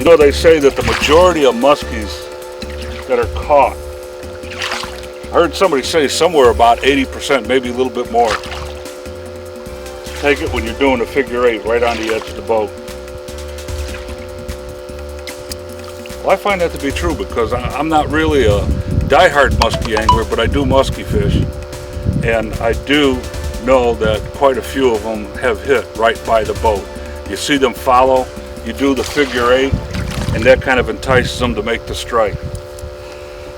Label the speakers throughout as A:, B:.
A: know, they say that the majority of muskies that are caught, I heard somebody say somewhere about 80%, maybe a little bit more, take it when you're doing a figure eight right on the edge of the boat. Well, I find that to be true because I'm not really a diehard muskie angler, but I do muskie fish, and I do know that quite a few of them have hit right by the boat. You see them follow, you do the figure eight, and that kind of entices them to make the strike.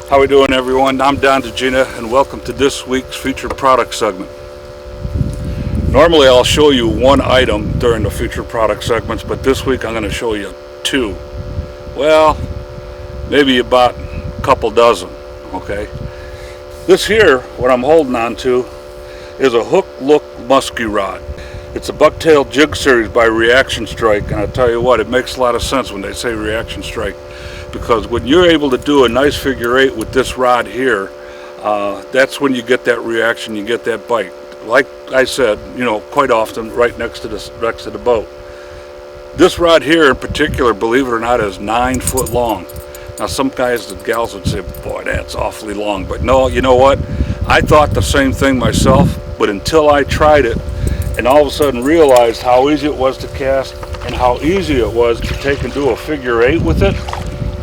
A: How we doing, everyone? I'm Dziedzina, and welcome to this week's featured product segment. Normally I'll show you one item during the featured product segments, but this week I'm going to show you two. Well, maybe about a couple dozen, okay? This here, what I'm holding on to, is a hook look musky rod. It's a bucktail jig series by Reaction Strike, and I'll tell you what, it makes a lot of sense when they say Reaction Strike, because when you're able to do a nice figure eight with this rod here, that's when you get that reaction, you get that bite. Like I said, you know, quite often right next to the boat. This rod here in particular, believe it or not, is 9 foot long. Now some guys and gals would say, boy, that's awfully long. But no, you know what? I thought the same thing myself, but until I tried it and all of a sudden realized how easy it was to cast and how easy it was to take and do a figure eight with it,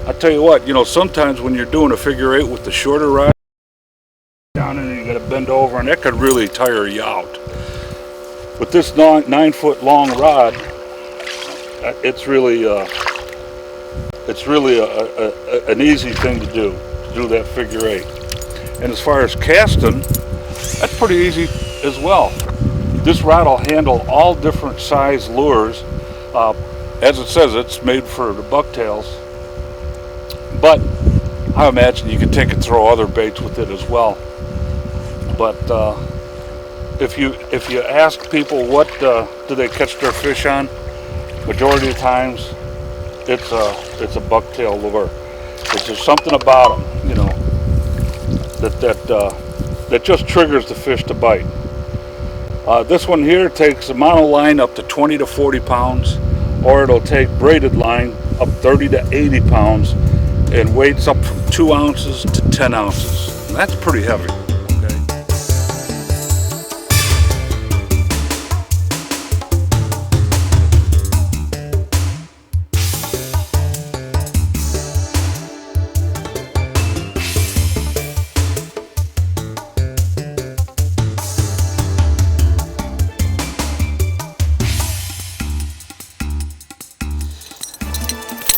A: I tell you what, you know, sometimes when you're doing a figure eight with the shorter rod, down and you got to bend over, and that could really tire you out. With this 9 foot long rod, it's really an easy thing to do that figure eight. And as far as casting, that's pretty easy as well. This rod will handle all different size lures. As it says, it's made for the bucktails, but I imagine you can take and throw other baits with it as well. But if you ask people what do they catch their fish on, majority of the times it's a bucktail lure. It's just something about them, you know, that just triggers the fish to bite. This one here takes a monoline up to 20 to 40 pounds, or it'll take braided line up 30 to 80 pounds, and weights up from 2 ounces to 10 ounces. And that's pretty heavy.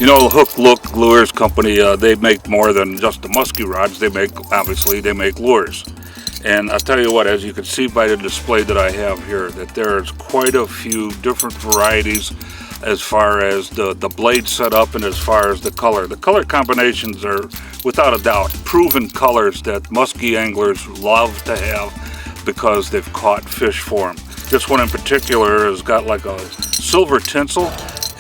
A: You know, Hook Look Lures Company, they make more than just the musky rods. They make lures. And I'll tell you what, as you can see by the display that I have here, that there's quite a few different varieties as far as the blade setup and as far as the color. The color combinations are, without a doubt, proven colors that musky anglers love to have because they've caught fish for them. This one in particular has got like a silver tinsel.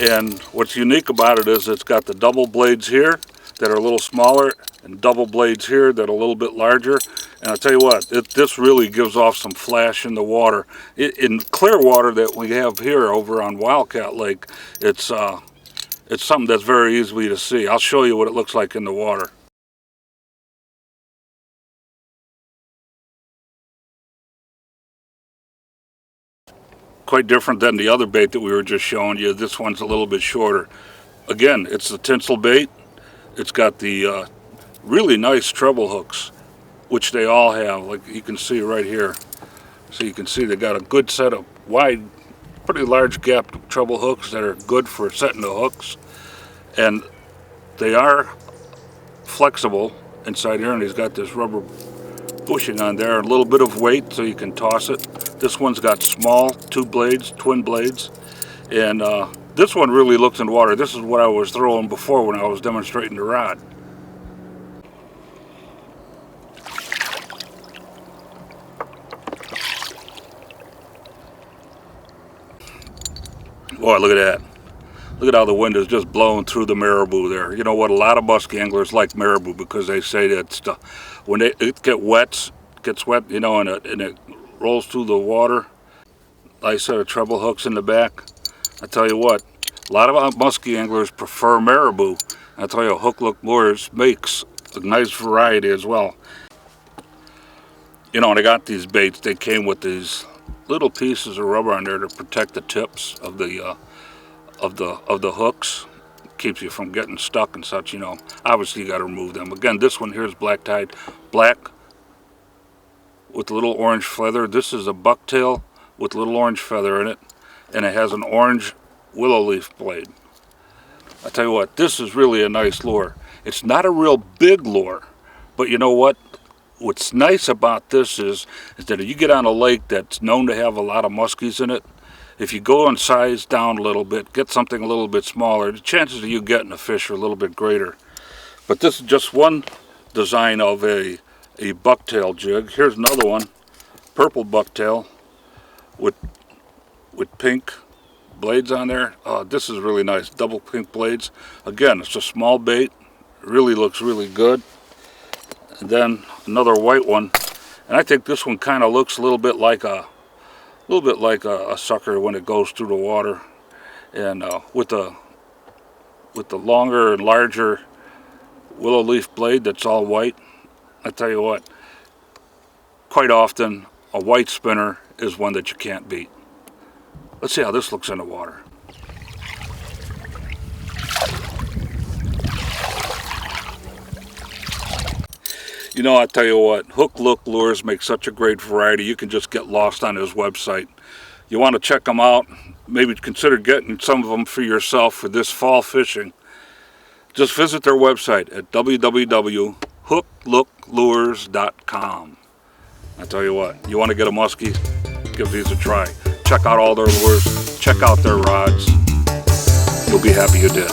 A: And what's unique about it is it's got the double blades here that are a little smaller and double blades here that are a little bit larger. And I'll tell you what, this really gives off some flash in the water. In clear water that we have here over on Wildcat Lake, it's something that's very easy to see. I'll show you what it looks like in the water. Quite different than the other bait that we were just showing you. This one's a little bit shorter. Again, it's the tinsel bait. It's got the really nice treble hooks, which they all have, like you can see right here. So you can see they got a good set of wide, pretty large gap treble hooks that are good for setting the hooks. And they are flexible inside here, and he's got this rubber bushing on there, a little bit of weight so you can toss it. This one's got small twin blades, and this one really looks in water. This is what I was throwing before when I was demonstrating the rod. Boy, look at that. Look at how the wind is just blowing through the marabou there. You know what, a lot of musky anglers like marabou because they say that when it gets wet, you know, and it rolls through the water. Like I said, treble hooks in the back. I tell you what, A lot of musky anglers prefer marabou. I tell you, Hook Look Lures makes a nice variety as well. You know, when I got these baits, they came with these little pieces of rubber on there to protect the tips of the hooks. Keeps you from getting stuck and such. You know, obviously you got to remove them. Again, this one here is black tide, black with a little orange feather. This is a bucktail with a little orange feather in it, and it has an orange willow leaf blade. I tell you what, this is really a nice lure. It's not a real big lure, but you know what? What's nice about this is that if you get on a lake that's known to have a lot of muskies in it, if you go and size down a little bit, get something a little bit smaller, the chances of you getting a fish are a little bit greater. But this is just one design of a bucktail jig. Here's another one, purple bucktail with pink blades on there. This is really nice, double pink blades. Again, it's a small bait, really looks really good. And then another white one, and I think this one kind of looks a little bit like a sucker when it goes through the water. And with the longer and larger willow leaf blade that's all white, I tell you what, quite often a white spinner is one that you can't beat. Let's see how this looks in the water. You know, I tell you what, Hook Look Lures make such a great variety. You can just get lost on his website. You want to check them out, maybe consider getting some of them for yourself for this fall fishing. Just visit their website at www.hooklooklures.com. I tell you what, you want to get a muskie? Give these a try. Check out all their lures, check out their rods. You'll be happy you did.